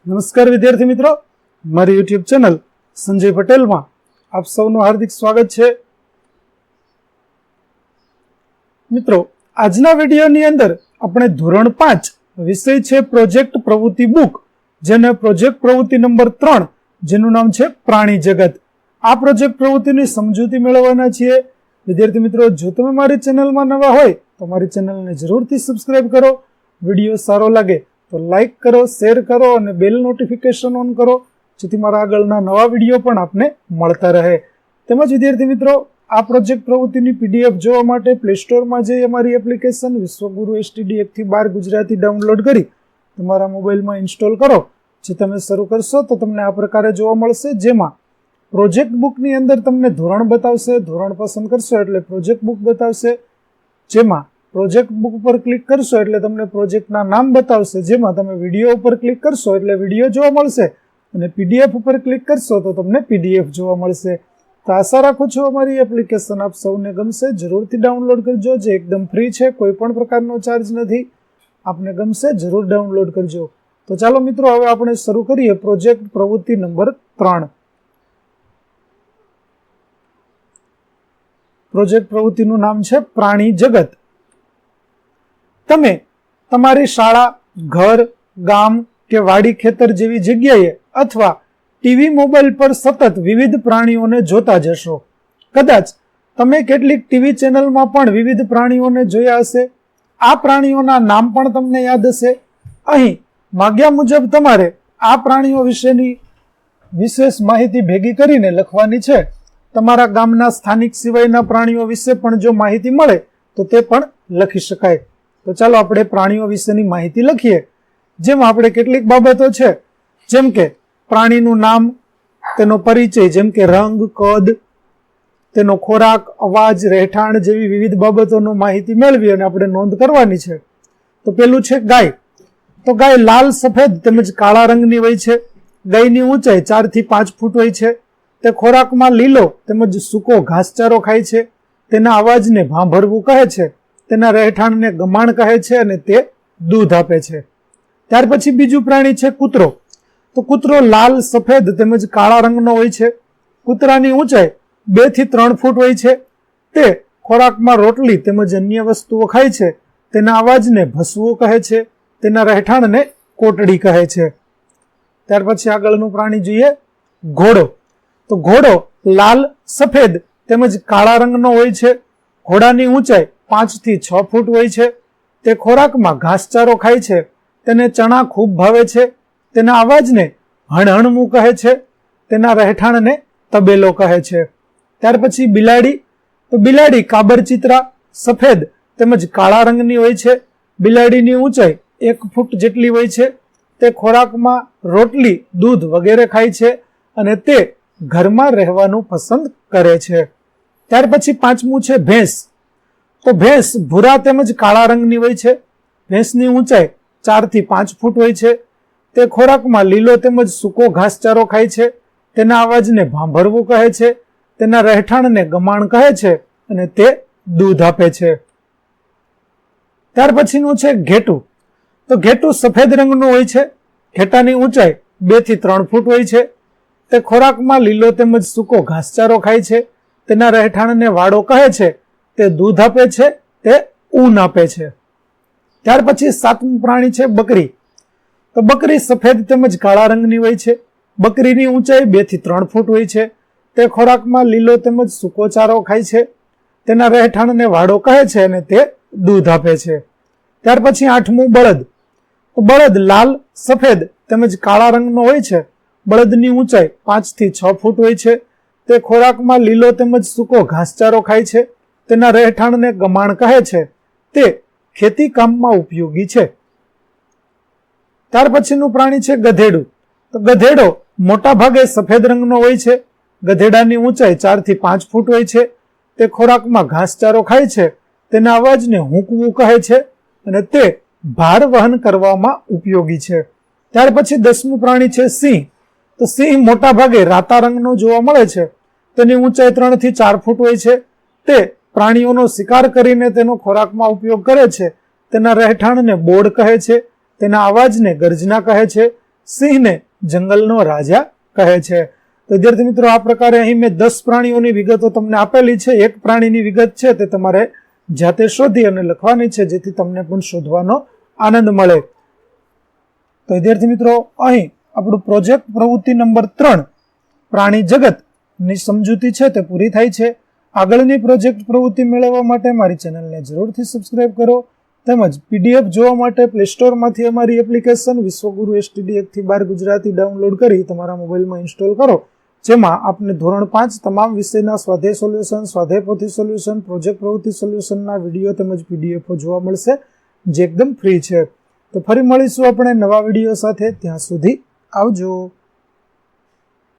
નમસ્કાર વિદ્યાર્થી મિત્રો, મારી યુટ્યુબ ચેનલ સંજય પટેલમાં આપ સૌનું હાર્દિક સ્વાગત છે. મિત્રો, આજના વિડીયોની અંદર આપણે ધોરણ 5 વિષય છે પ્રોજેક્ટ પ્રવૃત્તિ બુક, જેને પ્રોજેક્ટ પ્રવૃત્તિ નંબર 3 જેનું નામ છે પ્રાણી જગત. આ પ્રોજેક્ટ પ્રવૃત્તિની સમજૂતી મેળવવાના છીએ. વિદ્યાર્થી મિત્રો, જો તમે મારી ચેનલમાં નવા હોય તો મારી ચેનલને જરૂરથી સબસ્ક્રાઇબ કરો. વિડીયો સારો લાગે તો લાઈક કરો, શેર કરો અને બેલ નોટિફિકેશન ઓન કરો, જેથી મારા આગળના નવા વિડીયો પણ આપને મળતા રહે. તેમજ વિદ્યાર્થી મિત્રો, આ પ્રોજેક્ટ પ્રવૃત્તિની પીડીએફ જોવા માટે પ્લે સ્ટોરમાં જઈ અમારી એપ્લિકેશન વિશ્વગુરુ STD 1 થી 12 ગુજરાતી ડાઉનલોડ કરી તમારા મોબાઈલમાં ઇન્સ્ટોલ કરો. જે તમે શરૂ કરશો તો તમને આ પ્રકારે જોવા મળશે, જેમાં પ્રોજેક્ટ બુકની અંદર તમને ધોરણ બતાવશે. ધોરણ પસંદ કરશો એટલે પ્રોજેક્ટ બુક બતાવશે, જેમાં પ્રોજેક્ટ બુક ઉપર ક્લિક કરશો એટલે તમને પ્રોજેક્ટના નામ બતાવશે. જેમાં તમે વિડીયો ઉપર ક્લિક કરશો એટલે વિડીયો જોવા મળશે અને પીડીએફ ઉપર ક્લિક કરશો તો તમને પીડીએફ જોવા મળશે. તો આશા રાખું છું અમારી એપ્લિકેશન આપ સૌને ગમશે. જરૂરથી ડાઉનલોડ કરજો, જે એકદમ ફ્રી છે, કોઈ પણ પ્રકારનો ચાર્જ નથી. આપને ગમશે જરૂર ડાઉનલોડ કરજો. તો ચાલો મિત્રો, હવે આપણે શરૂ કરીએ પ્રોજેક્ટ પ્રવૃત્તિ નંબર 3. પ્રોજેક્ટ પ્રવૃત્તિનું નામ છે પ્રાણી જગત. તમે તમારી શાળા, ઘર, ગામ કે વાડી ખેતર જેવી જગ્યાએ અથવા ટીવી મોબાઈલ પર સતત વિવિધ પ્રાણીઓને જોતા જશો. કદાચ તમે કેટલીક ટીવી ચેનલમાં પણ વિવિધ પ્રાણીઓને જોયા હશે. આ પ્રાણીઓના નામ પણ તમને યાદ હશે. અહીં માગ્યા મુજબ તમારે આ પ્રાણીઓ વિશેની વિશેષ માહિતી ભેગી કરીને લખવાની છે. તમારા ગામના સ્થાનિક સિવાયના પ્રાણીઓ વિશે પણ જો માહિતી મળે તો તે પણ લખી શકાય. તો ચાલો આપણે પ્રાણીઓ વિશેની માહિતી લખીએ. જેમાં આપણે કેટલીક બાબતો છે, જેમ કે પ્રાણીનું નામ, તેનો પરિચય જેમ કે રંગ, કદ, તેનો ખોરાક, અવાજ, રહેઠાણ જેવી વિવિધ બાબતોનો માહિતી મેળવી અને આપણે નોંધ કરવાની છે. તો પેલું છે ગાય. તો ગાય લાલ, સફેદ તેમજ કાળા રંગની હોય છે. ગાયની ઊંચાઈ 4 થી 5 ફૂટ હોય છે. તે ખોરાકમાં લીલો તેમજ સૂકો ઘાસચારો ખાય છે. તેના અવાજને ભાંભરવું કહે છે. તેના રહેઠાણને ગમાણ કહે છે અને તે દૂધ આપે છે. ત્યાર પછી બીજું પ્રાણી છે કૂતરો. તો કૂતરો લાલ, સફેદ તેમજ કાળા રંગનો હોય છે. કૂતરાની ઊંચાઈ 2 થી 3 ફૂટ હોય છે. તે ખોરાકમાં રોટલી તેમજ અન્ય વસ્તુઓ ખાય છે. તેના અવાજને ભસવું કહે છે. તેના રહેઠાણને કોટડી કહે છે. ત્યાર પછી આગળનું પ્રાણી જોઈએ, ઘોડો. તો ઘોડો લાલ, સફેદ તેમજ કાળા રંગનો હોય છે. ઘોડાની ઊંચાઈ 5 થી 6 ફૂટ હોય છે. તે ખોરાકમાં ઘાસચારો ખાય છે. તેને ચણા ખૂબ ભાવે છે. તેના અવાજને હણહણવું કહે છે. તેના રહેઠાણને તબેલો કહે છે. ત્યાર પછી બિલાડી. તો બિલાડી કાબરચીતરા, સફેદ તેમજ કાળા રંગની હોય છે. બિલાડીની ઊંચાઈ 1 ફૂટ જેટલી હોય છે. તે ખોરાકમાં રોટલી, દૂધ વગેરે ખાય છે અને તે ઘરમાં રહેવાનું પસંદ કરે છે. ત્યાર પછી પાંચમું છે ભેંસ. તો ભેંસ ભૂરા તેમજ કાળા રંગની હોય છે. ભેંસની ઊંચાઈ 4 થી 5 ફૂટ હોય છે. તે ખોરાકમાં લીલો તેમજ સૂકો ઘાસચારો ખાય છે. તેના અવાજને ભાંભરવું કહે છે. તેના રહેઠાણને ગમાણ કહે છે અને તે દૂધ આપે છે. ત્યાર પછીનું છે ઘેટું. તો ઘેટું સફેદ રંગનું હોય છે. ઘેટાની ઊંચાઈ 2 થી 3 ફૂટ હોય છે. તે ખોરાકમાં લીલો તેમજ સૂકો ઘાસચારો ખાય છે. તેના રહેઠાણને વાડો કહે છે. તે દૂધ આપે છે. તે ઊન આપે છે. ત્યાર પછી 7મું પ્રાણી છે બકરી. તો બકરી સફેદ તેમજ કાળા રંગની હોય છે. બકરીની ઊંચાઈ 2 થી 3 ફૂટ હોય છે. તે ખોરાકમાં લીલો તેમજ સૂકો ચારો ખાય છે. તેના રહેઠાણને વાડો કહે છે અને તે દૂધ આપે છે. ત્યાર પછી 8મું બળદ. તો બળદ લાલ, સફેદ તેમજ કાળા રંગનો હોય છે. બળદની ઊંચાઈ 5 થી 6 ફૂટ હોય છે. તે ખોરાકમાં લીલો તેમજ સૂકો ઘાસચારો ખાય છે. તેના રહેઠાણને ગમાણ કહે છે. તે ખેતી કામમાં ઉપયોગી છે. ત્યાર પછીનું પ્રાણી છે ગધેડું. તો ગધેડો મોટા ભાગે સફેદ રંગનો હોય છે. ગધેડાની ઊંચાઈ 4 થી 5 ફૂટ હોય છે. તે ખોરાકમાં ઘાસચારો ખાય છે. તેના અવાજને હૂંકવું કહે છે અને તે ભાર વહન કરવામાં ઉપયોગી છે. ત્યાર પછી 10મું પ્રાણી છે સિંહ. તો સિંહ મોટા ભાગે રાતા રંગનો જોવા મળે છે. તેની ઊંચાઈ 3 થી 4 ફૂટ હોય છે. તે પ્રાણીઓનો શિકાર કરીને તેનો ખોરાકમાં ઉપયોગ કરે છે. તેના રહેઠાણને બોડ કહે છે. તેના અવાજને ગર્જના કહે છે. સિંહને જંગલનો રાજા કહે છે. તો વિદ્યાર્થી મિત્રો, આ પ્રકારે અહીં મેં 10 પ્રાણીઓની વિગતો તમને આપેલી છે. એક પ્રાણીની વિગત છે તે તમારે જાતે શોધી અને લખવાની છે, જેથી તમને પણ શોધવાનો આનંદ મળે. તો વિદ્યાર્થી મિત્રો, અહીં આપણું પ્રોજેક્ટ પ્રવૃત્તિ નંબર 3 પ્રાણી જગતની સમજૂતી છે તે પૂરી થાય છે. આગળની પ્રોજેક્ટ પ્રવૃત્તિ મેળવવા માટે મારી ચેનલને જરૂરથી સબસ્ક્રાઇબ કરો, તેમજ PDF જોવા માટે પ્લે સ્ટોરમાંથી અમારી એપ્લિકેશન વિશ્વગુરુ STD 1 થી 12 ગુજરાતી ડાઉનલોડ કરી તમારા મોબાઈલમાં ઇન્સ્ટોલ કરો, જેમાં આપને ધોરણ 5 તમામ વિષયના સ્વાધ્યાય સોલ્યુશન, સ્વાધ્યાય પોથી સોલ્યુશન, પ્રોજેક્ટ પ્રવૃત્તિ સોલ્યુશનના વિડીયો તેમજ PDF જોવા મળશે, જે એકદમ ફ્રી છે. તો ફરી મળીશું આપણે નવા વિડીયો સાથે. ત્યાં સુધી આવજો.